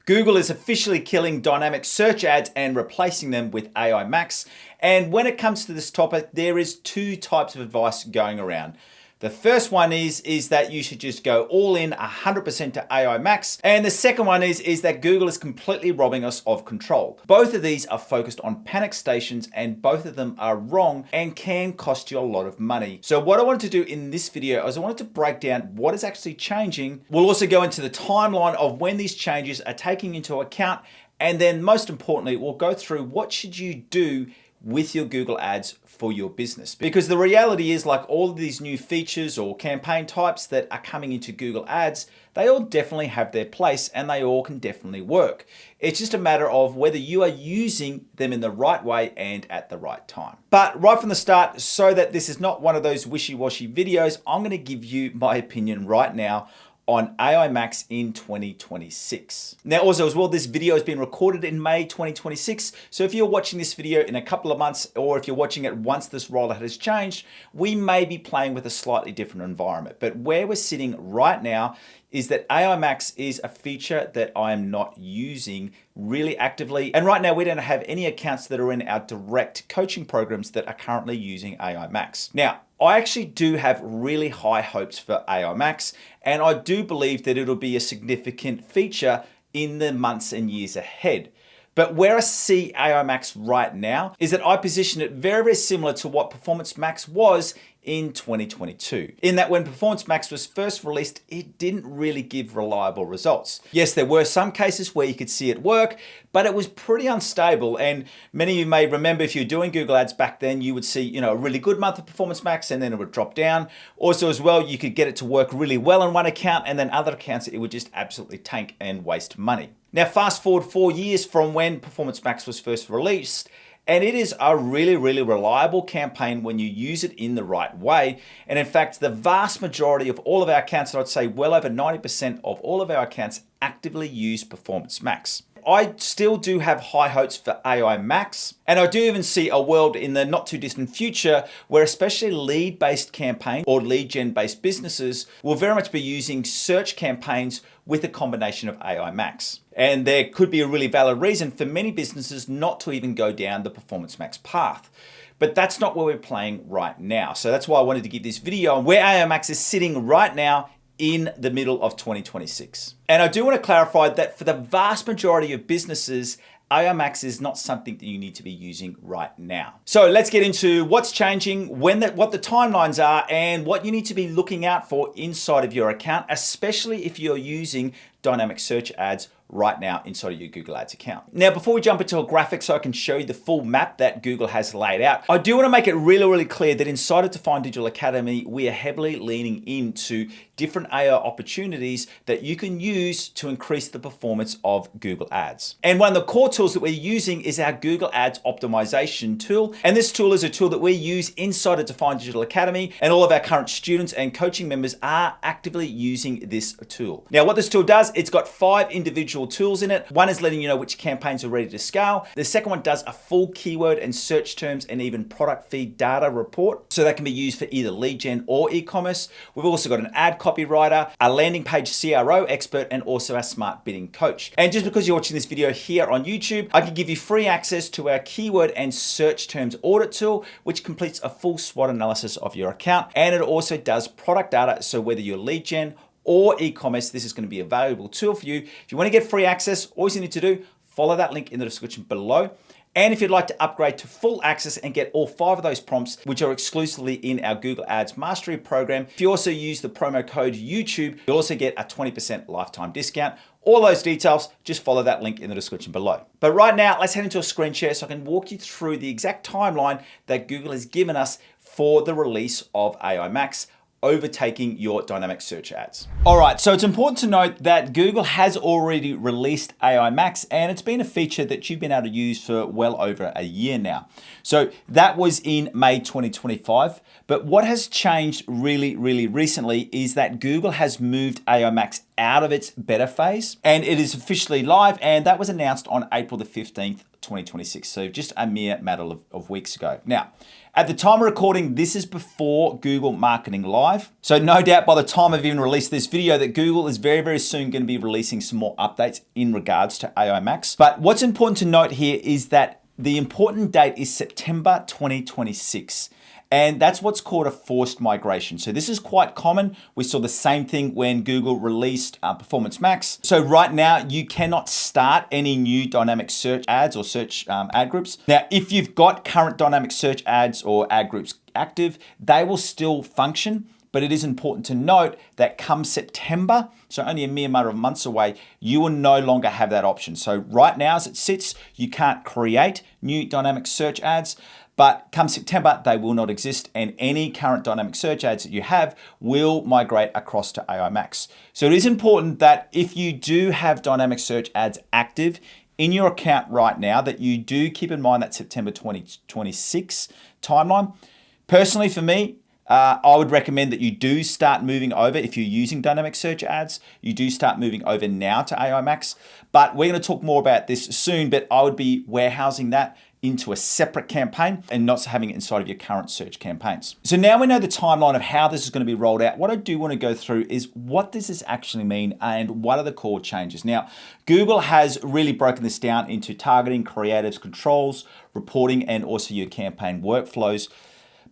Google is officially killing dynamic search ads and replacing them with AI Max. And when it comes to this topic, there is two types of advice going around. The first one is that you should just go all in 100% to AI Max. And the second one is that Google is completely robbing us of control. Both of these are focused on panic stations and both of them are wrong and can cost you a lot of money. So what I wanted to do in this video is I wanted to break down what is actually changing. We'll also go into the timeline of when these changes are taking into account. And then most importantly, we'll go through what should you do with your Google ads for your business. Because the reality is, like all of these new features or campaign types that are coming into Google ads, they all definitely have their place and they all can definitely work. It's just a matter of whether you are using them in the right way and at the right time. But right from the start, so that this is not one of those wishy-washy videos, I'm gonna give you my opinion right now on AI Max in 2026. Now also as well, this video has been recorded in May 2026. So if you're watching this video in a couple of months, or if you're watching it once this rollout has changed, we may be playing with a slightly different environment. But where we're sitting right now is that AI Max is a feature that I am not using really actively. And right now we don't have any accounts that are in our direct coaching programs that are currently using AI Max. Now, I actually do have really high hopes for AI Max, and I do believe that it'll be a significant feature in the months and years ahead. But where I see AI Max right now is that I position it very, very similar to what Performance Max was in 2022. In that when Performance Max was first released, it didn't really give reliable results. Yes, there were some cases where you could see it work, but it was pretty unstable. And many of you may remember, if you're doing Google ads back then, you would see, a really good month of Performance Max and then it would drop down. Also as well, you could get it to work really well on one account and then other accounts, it would just absolutely tank and waste money. Now, fast forward 4 years from when Performance Max was first released, and it is a really, really reliable campaign when you use it in the right way. And in fact, the vast majority of all of our accounts, I'd say well over 90% of all of our accounts actively use Performance Max. I still do have high hopes for AI Max, and I do even see a world in the not too distant future where especially lead-based campaigns or lead gen-based businesses will very much be using search campaigns with a combination of AI Max. And there could be a really valid reason for many businesses not to even go down the Performance Max path. But that's not where we're playing right now. So that's why I wanted to give this video on where AI Max is sitting right now in the middle of 2026. And I do want to clarify that for the vast majority of businesses, AI Max is not something that you need to be using right now. So let's get into what's changing, what the timelines are, and what you need to be looking out for inside of your account, especially if you're using dynamic search ads right now inside of your Google Ads account. Now, before we jump into a graphic so I can show you the full map that Google has laid out, I do want to make it really, really clear that inside of Define Digital Academy, we are heavily leaning into different AI opportunities that you can use to increase the performance of Google Ads. And one of the core tools that we're using is our Google Ads optimization tool. And this tool is a tool that we use inside of Define Digital Academy, and all of our current students and coaching members are actively using this tool. Now, what this tool does, it's got 5 individual tools in it. One is letting you know which campaigns are ready to scale. The second one does a full keyword and search terms and even product feed data report. So that can be used for either lead gen or e-commerce. We've also got an ad copywriter, a landing page CRO expert, and also our smart bidding coach. And just because you're watching this video here on YouTube, I can give you free access to our keyword and search terms audit tool, which completes a full SWOT analysis of your account. And it also does product data. So whether you're lead gen or e-commerce, this is going to be a valuable tool for you. If you want to get free access, all you need to do, follow that link in the description below. And if you'd like to upgrade to full access and get all 5 of those prompts, which are exclusively in our Google Ads Mastery program, if you also use the promo code YouTube, you'll also get a 20% lifetime discount. All those details, just follow that link in the description below. But right now, let's head into a screen share so I can walk you through the exact timeline that Google has given us for the release of AI Max, overtaking your dynamic search ads. All right, so it's important to note that Google has already released AI Max, and it's been a feature that you've been able to use for well over a year now. So that was in May 2025. But what has changed really, really recently is that Google has moved AI Max out of its beta phase, and it is officially live, and that was announced on April the 15th, 2026. So just a mere matter of weeks ago. Now, at the time of recording, this is before Google Marketing Live. So no doubt by the time I've even released this video that Google is very, very soon going to be releasing some more updates in regards to AI Max. But what's important to note here is that the important date is September 2026. And that's what's called a forced migration. So this is quite common. We saw the same thing when Google released Performance Max. So right now, you cannot start any new dynamic search ads or search ad groups. Now, if you've got current dynamic search ads or ad groups active, they will still function. But it is important to note that come September, so only a mere matter of months away, you will no longer have that option. So right now, as it sits, you can't create new dynamic search ads. But come September, they will not exist, and any current dynamic search ads that you have will migrate across to AI Max. So it is important that if you do have dynamic search ads active in your account right now, that you do keep in mind that September 2026 timeline. Personally, for me, I would recommend that you do start moving over. If you're using dynamic search ads, you do start moving over now to AI Max. But we're going to talk more about this soon, but I would be warehousing that into a separate campaign and not having it inside of your current search campaigns. So now we know the timeline of how this is going to be rolled out. What I do want to go through is what does this actually mean and what are the core changes? Now, Google has really broken this down into targeting, creatives, controls, reporting, and also your campaign workflows.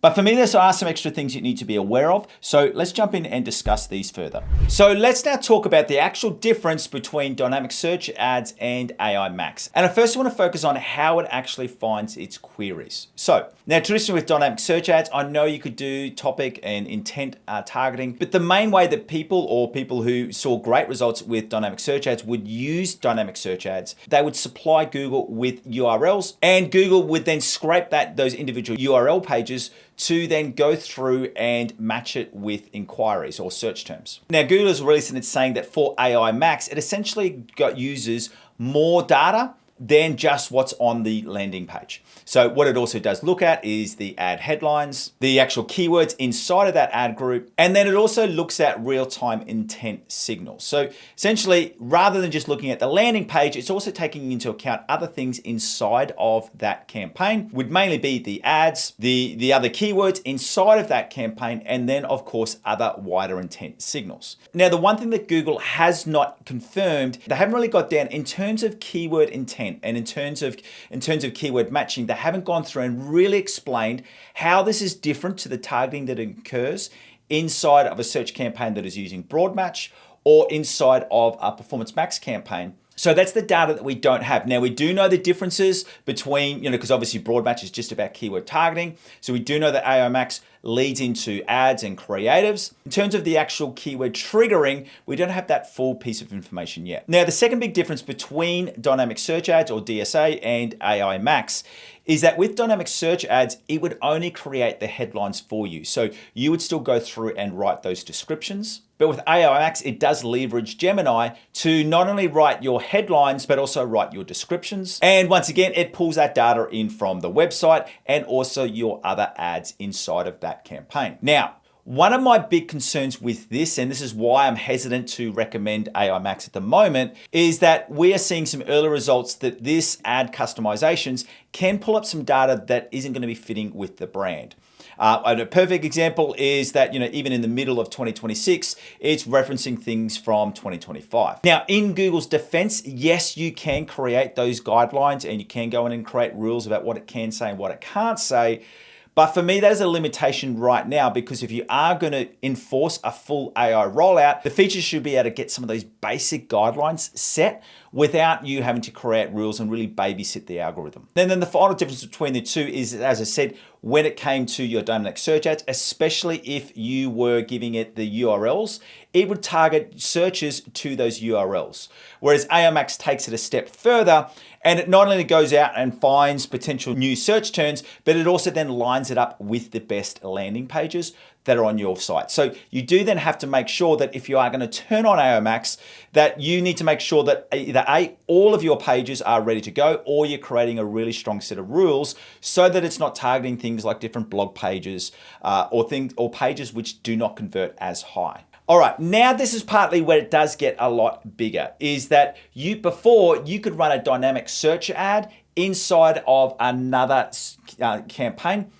But for me, there are some extra things you need to be aware of. So let's jump in and discuss these further. So let's now talk about the actual difference between dynamic search ads and AI Max. And I first want to focus on how it actually finds its queries. So now traditionally with dynamic search ads, I know you could do topic and intent targeting, but the main way that people who saw great results with dynamic search ads would use dynamic search ads, they would supply Google with URLs and Google would then scrape those individual URL pages to then go through and match it with inquiries or search terms. Now, Google has released it saying that for AI Max, it essentially uses more data than just what's on the landing page. So what it also does look at is the ad headlines, the actual keywords inside of that ad group, and then it also looks at real-time intent signals. So essentially, rather than just looking at the landing page, it's also taking into account other things inside of that campaign, would mainly be the ads, the other keywords inside of that campaign, and then of course, other wider intent signals. Now, the one thing that Google has not confirmed, they haven't really got down in terms of keyword intent and in terms of keyword matching, they haven't gone through and really explained how this is different to the targeting that occurs inside of a search campaign that is using broad match or inside of a Performance Max campaign. So that's the data that we don't have. Now, we do know the differences between, because obviously broad match is just about keyword targeting. So we do know that AI Max leads into ads and creatives. In terms of the actual keyword triggering, we don't have that full piece of information yet. Now, the second big difference between dynamic search ads or DSA and AI Max is that with dynamic search ads, it would only create the headlines for you. So you would still go through and write those descriptions. But with AI Max, it does leverage Gemini to not only write your headlines, but also write your descriptions. And once again, it pulls that data in from the website and also your other ads inside of that campaign. Now, one of my big concerns with this, and this is why I'm hesitant to recommend AI Max at the moment, is that we are seeing some early results that this ad customizations can pull up some data that isn't going to be fitting with the brand. A perfect example is that, even in the middle of 2026, it's referencing things from 2025. Now, in Google's defense, yes, you can create those guidelines and you can go in and create rules about what it can say and what it can't say. But for me, that is a limitation right now, because if you are going to enforce a full AI rollout, the features should be able to get some of those basic guidelines set without you having to create rules and really babysit the algorithm. And then the final difference between the two is, as I said, when it came to your dynamic search ads, especially if you were giving it the URLs, it would target searches to those URLs. Whereas AI Max takes it a step further, and it not only goes out and finds potential new search terms, but it also then lines it up with the best landing pages that are on your site. So you do then have to make sure that if you are going to turn on AI Max, that you need to make sure that either all of your pages are ready to go, or you're creating a really strong set of rules so that it's not targeting things like different blog pages or pages which do not convert as high. All right, now this is partly where it does get a lot bigger, is that before you could run a dynamic search ad inside of another campaign,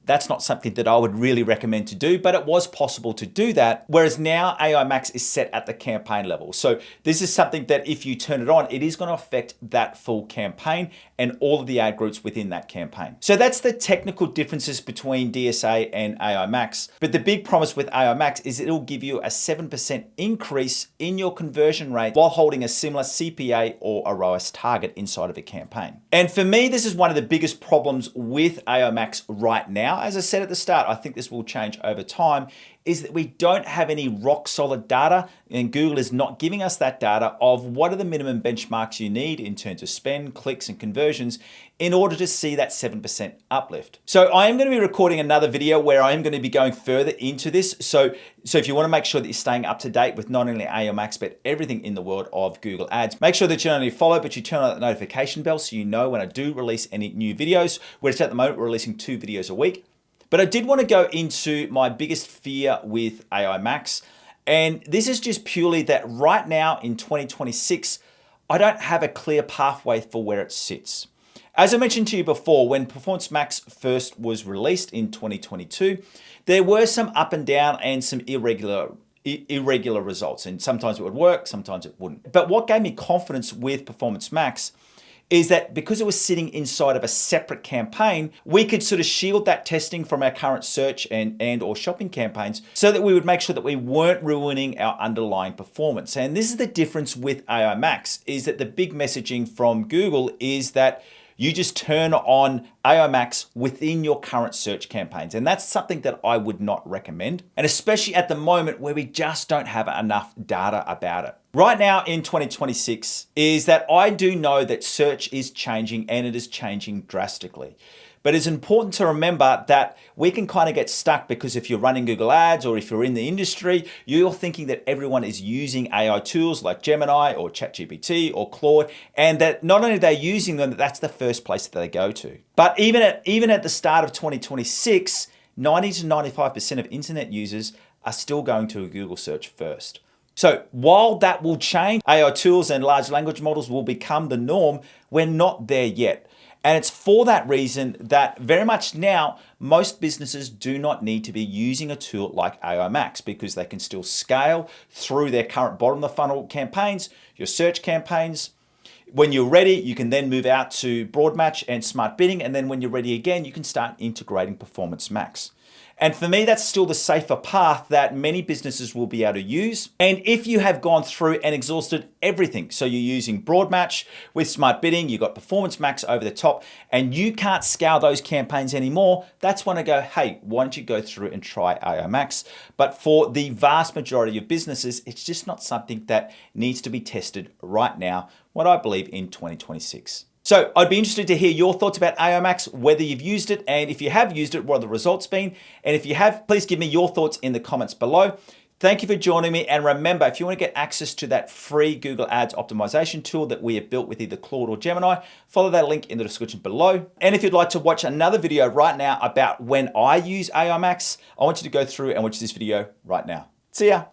that's not something that I would really recommend to do, but it was possible to do that. Whereas now AI Max is set at the campaign level. So this is something that if you turn it on, it is going to affect that full campaign and all of the ad groups within that campaign. So that's the technical differences between DSA and AI Max. But the big promise with AI Max is it'll give you a 7% increase in your conversion rate while holding a similar CPA or a ROAS target inside of a campaign. And for me, this is one of the biggest problems with AI Max right now. As I said at the start, I think this will change over time, is that we don't have any rock solid data, and Google is not giving us that data of what are the minimum benchmarks you need in terms of spend, clicks, and conversions in order to see that 7% uplift. So I am going to be recording another video where I am going to be going further into this. So if you want to make sure that you're staying up to date with not only AI Max, but everything in the world of Google Ads, make sure that you not only follow, but you turn on that notification bell so you know when I do release any new videos, which at the moment we're releasing 2 videos a week. But I did want to go into my biggest fear with AI Max. And this is just purely that right now in 2026, I don't have a clear pathway for where it sits. As I mentioned to you before, when Performance Max first was released in 2022, there were some up and down and some irregular results. And sometimes it would work, sometimes it wouldn't. But what gave me confidence with Performance Max is that because it was sitting inside of a separate campaign, we could sort of shield that testing from our current search and or shopping campaigns so that we would make sure that we weren't ruining our underlying performance. And this is the difference with AI Max, is that the big messaging from Google is that you just turn on AI Max within your current search campaigns. And that's something that I would not recommend. And especially at the moment where we just don't have enough data about it. Right now in 2026 is that I do know that search is changing and it is changing drastically. But it's important to remember that we can kind of get stuck because if you're running Google Ads or if you're in the industry, you're thinking that everyone is using AI tools like Gemini or ChatGPT or Claude, and that not only are they using them, that's the first place that they go to. But even at the start of 2026, 90 to 95% of internet users are still going to a Google search first. So while that will change, AI tools and large language models will become the norm, we're not there yet. And it's for that reason that very much now, most businesses do not need to be using a tool like AI Max because they can still scale through their current bottom of the funnel campaigns, your search campaigns. When you're ready, you can then move out to broad match and smart bidding. And then when you're ready again, you can start integrating Performance Max. And for me, that's still the safer path that many businesses will be able to use. And if you have gone through and exhausted everything, so you're using broad match with smart bidding, you've got Performance Max over the top, and you can't scale those campaigns anymore, that's when I go, hey, why don't you go through and try AI Max? But for the vast majority of businesses, it's just not something that needs to be tested right now, what I believe in 2026. So I'd be interested to hear your thoughts about AI Max, whether you've used it, and if you have used it, what have the results been? And if you have, please give me your thoughts in the comments below. Thank you for joining me. And remember, if you want to get access to that free Google Ads optimization tool that we have built with either Claude or Gemini, follow that link in the description below. And if you'd like to watch another video right now about when I use AI Max, I want you to go through and watch this video right now. See ya.